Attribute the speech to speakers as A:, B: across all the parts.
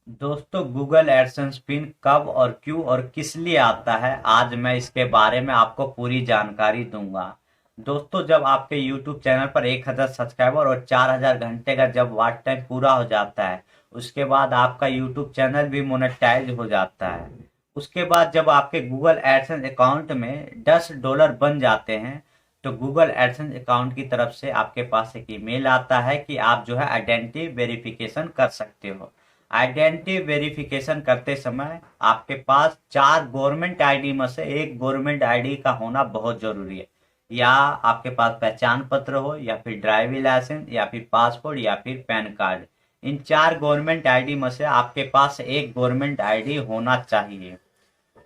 A: दोस्तों, Google AdSense pin कब और क्यों और किस लिए आता है, आज मैं इसके बारे में आपको पूरी जानकारी दूंगा। दोस्तों, जब आपके YouTube चैनल पर 1000 सब्सक्राइबर और 4000 घंटे का जब वॉच टाइम पूरा हो जाता है, उसके बाद आपका YouTube चैनल भी मोनेटाइज हो जाता है। उसके बाद जब आपके गूगल एडसेंस अकाउंट में $10 बन जाते हैं, तो गूगल एडसेंस अकाउंट की तरफ से आपके पास एक ईमेल आता है कि आप जो है आइडेंटिटी वेरिफिकेशन कर सकते हो। आइडेंटिटी वेरिफिकेशन करते समय आपके पास 4 गवर्नमेंट आईडी में से एक गवर्नमेंट आईडी का होना बहुत जरूरी है। या आपके पास पहचान पत्र हो, या फिर ड्राइविंग लाइसेंस, या फिर पासपोर्ट, या फिर पैन कार्ड। इन 4 गवर्नमेंट आईडी में से आपके पास एक गवर्नमेंट आईडी होना चाहिए।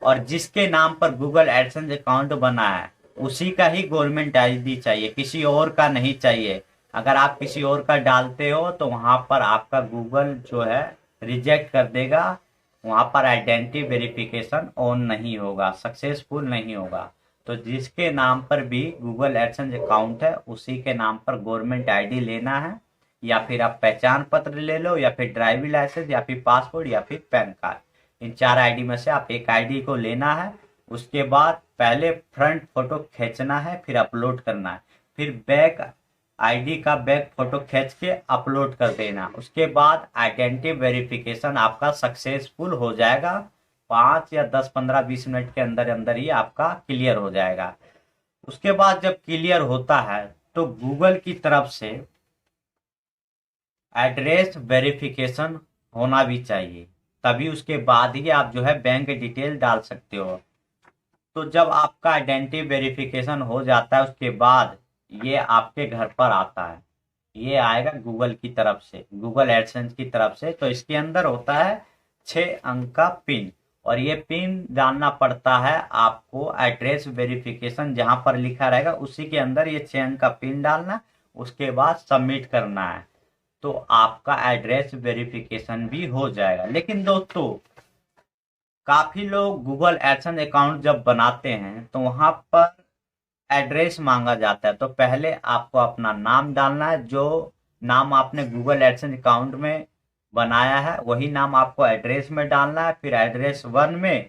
A: और जिसके नाम पर गूगल एडसेंस अकाउंट बना है, उसी का ही गवर्नमेंट आईडी चाहिए, किसी और का नहीं चाहिए। अगर आप किसी और का डालते हो तो वहां पर आपका गूगल जो है रिजेक्ट कर देगा। वहां पर आइडेंटिटी वेरिफिकेशन ऑन नहीं होगा, सक्सेसफुल नहीं होगा। तो जिसके नाम पर भी गूगल एडसेंस अकाउंट है, उसी के नाम पर गवर्नमेंट आईडी लेना है। या फिर आप पहचान पत्र ले लो, या फिर ड्राइविंग लाइसेंस, या फिर पासपोर्ट, या फिर पैन कार्ड। इन 4 आईडी में से आप एक आईडी को लेना है। उसके बाद पहले फ्रंट फोटो खींचना है, फिर अपलोड करना है। फिर बैक आईडी का बैक फोटो खींच के अपलोड कर देना। उसके बाद आइडेंटिटी वेरिफिकेशन आपका सक्सेसफुल हो जाएगा। 5 या 10 15 20 मिनट के अंदर अंदर ही आपका क्लियर हो जाएगा। उसके बाद जब क्लियर होता है, तो गूगल की तरफ से एड्रेस वेरिफिकेशन होना भी चाहिए। तभी उसके बाद ही आप जो है बैंक डिटेल डाल सकते हो। तो जब आपका आइडेंटिटी वेरिफिकेशन हो जाता है, उसके बाद ये आपके घर पर आता है। ये आएगा गूगल की तरफ से, गूगल एडसेंस की तरफ से। तो इसके अंदर होता है 6 अंक का पिन। और ये पिन डालना पड़ता है आपको एड्रेस वेरिफिकेशन जहां पर लिखा रहेगा, उसी के अंदर ये 6 अंक का पिन डालना। उसके बाद सबमिट करना है, तो आपका एड्रेस वेरिफिकेशन भी हो जाएगा। लेकिन दोस्तों, काफी लोग गूगल एडसेंस अकाउंट जब बनाते हैं तो वहां पर एड्रेस मांगा जाता है। तो पहले आपको अपना नाम डालना है, जो नाम आपने गूगल एडसेंस अकाउंट में बनाया है वही नाम आपको एड्रेस में डालना है। फिर एड्रेस 1 में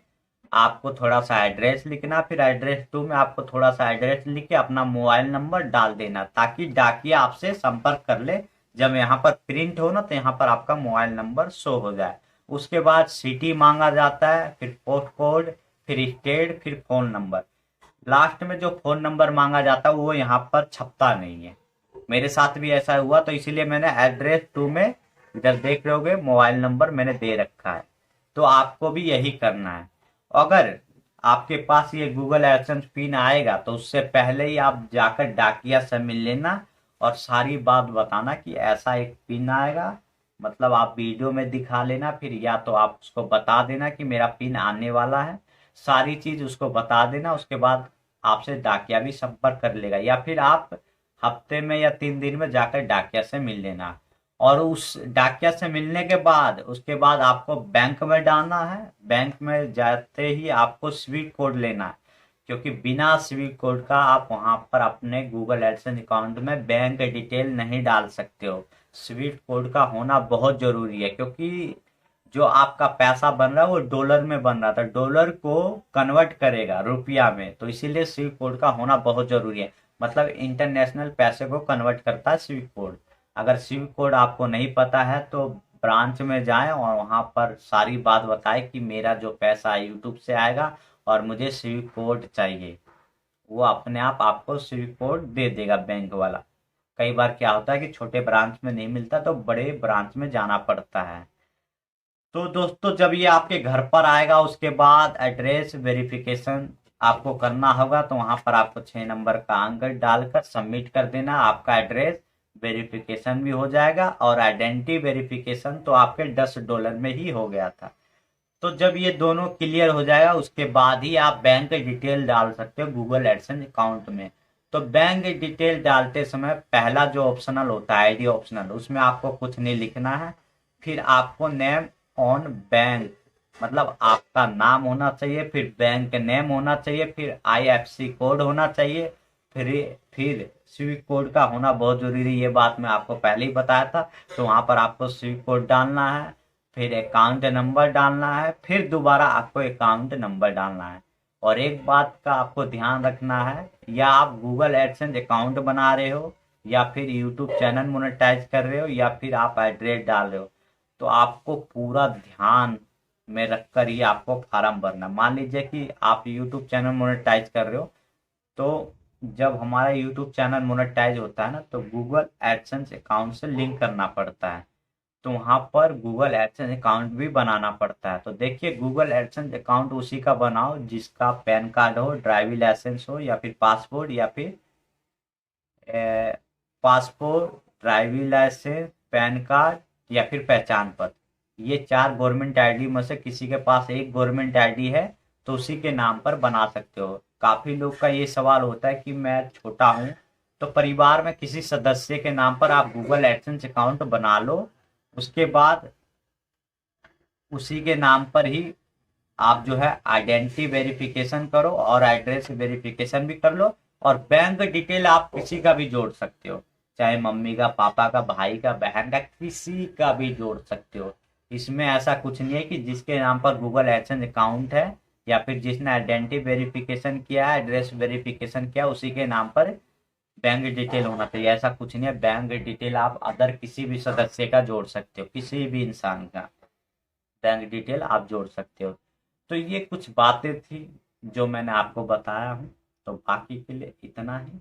A: आपको थोड़ा सा एड्रेस लिखना, फिर एड्रेस 2 में आपको थोड़ा सा एड्रेस लिख के अपना मोबाइल नंबर डाल देना, ताकि डाकिया आपसे संपर्क कर ले। जब यहाँ पर प्रिंट हो ना, तो यहाँ पर आपका मोबाइल नंबर शो हो जाए। उसके बाद सिटी मांगा जाता है, फिर पोस्ट कोड, फिर स्टेट, फिर फोन नंबर। लास्ट में जो फोन नंबर मांगा जाता है वो यहाँ पर छपता नहीं है। मेरे साथ भी ऐसा हुआ, तो इसीलिए मैंने एड्रेस 2 में, इधर देख रहे होगे, मोबाइल नंबर मैंने दे रखा है। तो आपको भी यही करना है। अगर आपके पास ये गूगल एडसेंस पिन आएगा, तो उससे पहले ही आप जाकर डाकिया से मिल लेना और सारी बात बताना कि ऐसा एक पिन आएगा। मतलब आप वीडियो में दिखा लेना, फिर या तो आप उसको बता देना कि मेरा पिन आने वाला है। सारी चीज उसको बता देना। उसके बाद आपसे डाकिया भी संपर्क कर लेगा, या फिर आप हफ्ते में या 3 दिन में जाकर डाकिया से मिल लेना। और उस डाकिया से मिलने के बाद उसके बाद आपको बैंक में डालना है। बैंक में जाते ही आपको स्विफ्ट कोड लेना है, क्योंकि बिना स्विफ्ट कोड का आप वहां पर अपने गूगल एडसेंस अकाउंट में बैंक डिटेल नहीं डाल सकते हो। स्विफ्ट कोड का होना बहुत जरूरी है, क्योंकि जो आपका पैसा बन रहा है वो डॉलर में बन रहा था, डॉलर को कन्वर्ट करेगा रुपया में। तो इसीलिए स्विफ्ट कोड का होना बहुत जरूरी है। मतलब इंटरनेशनल पैसे को कन्वर्ट करता है स्विफ्ट कोड। अगर स्विफ्ट कोड आपको नहीं पता है, तो ब्रांच में जाएं और वहां पर सारी बात बताएं कि मेरा जो पैसा यूट्यूब से आएगा और मुझे स्विफ्ट कोड चाहिए। वो अपने आप आपको स्विफ्ट कोड दे देगा बैंक वाला। कई बार क्या होता है कि छोटे ब्रांच में नहीं मिलता, तो बड़े ब्रांच में जाना पड़ता है। तो दोस्तों, जब ये आपके घर पर आएगा, उसके बाद एड्रेस वेरिफिकेशन आपको करना होगा। तो वहां पर आपको 6 नंबर का अंक डालकर सबमिट कर देना। आपका एड्रेस वेरिफिकेशन भी हो जाएगा, और आइडेंटिटी वेरिफिकेशन तो आपके $10 में ही हो गया था। तो जब ये दोनों क्लियर हो जाएगा, उसके बाद ही आप बैंक डिटेल डाल सकते हो गूगल एडसेंस अकाउंट में। तो बैंक डिटेल डालते समय पहला जो ऑप्शनल होता है, आईडी ऑप्शनल, उसमें आपको कुछ नहीं लिखना है। फिर आपको नेम ऑन बैंक, मतलब आपका नाम होना चाहिए, फिर बैंक नेम होना चाहिए, फिर आईएफएससी कोड होना चाहिए, फिर फिर स्विफ्ट कोड का होना बहुत जरूरी है। ये बात मैं आपको पहले ही बताया था। तो वहां पर आपको स्विफ्ट कोड डालना है। फिर अकाउंट नंबर डालना है, फिर दोबारा आपको अकाउंट नंबर डालना है। और एक बात का आपको ध्यान रखना है, या आप गूगल एडसेंस अकाउंट बना रहे हो, या फिर यूट्यूब चैनल मोनेटाइज कर रहे हो, या फिर आप एड्रेस डाल रहे हो, तो आपको पूरा ध्यान में रखकर ही आपको फार्म भरना। मान लीजिए कि आप यूट्यूब चैनल मोनेटाइज कर रहे हो, तो जब हमारा यूट्यूब चैनल मोनेटाइज होता है ना, तो गूगल एडसेंस अकाउंट से लिंक करना पड़ता है। तो वहाँ पर गूगल एडसेंस अकाउंट भी बनाना पड़ता है। तो देखिए, गूगल एडसेंस अकाउंट उसी का बनाओ जिसका पैन कार्ड हो, ड्राइविंग लाइसेंस हो, या फिर पासपोर्ट, या फिर passport, driving licence, PAN card, या फिर पहचान पत्र। ये 4 गवर्नमेंट आईडी में से किसी के पास एक गवर्नमेंट आईडी है तो उसी के नाम पर बना सकते हो। काफी लोग का ये सवाल होता है कि मैं छोटा हूँ, तो परिवार में किसी सदस्य के नाम पर आप गूगल एडसेंस अकाउंट बना लो। उसके बाद उसी के नाम पर ही आप जो है आइडेंटिटी वेरिफिकेशन करो और एड्रेस वेरिफिकेशन भी कर लो। और बैंक डिटेल आप किसी का भी जोड़ सकते हो, चाहे मम्मी का, पापा का, भाई का, बहन का, किसी का भी जोड़ सकते हो। इसमें ऐसा कुछ नहीं है कि जिसके नाम पर गूगल एडसेंस अकाउंट है या फिर जिसने आइडेंटिटी वेरिफिकेशन किया, एड्रेस वेरिफिकेशन किया, उसी के नाम पर बैंक डिटेल होना चाहिए। ऐसा कुछ नहीं है। बैंक डिटेल आप अदर किसी भी सदस्य का जोड़ सकते हो, किसी भी इंसान का बैंक डिटेल आप जोड़ सकते हो। तो ये कुछ बातें थी जो मैंने आपको बताया हूँ। तो बाकी के लिए इतना ही।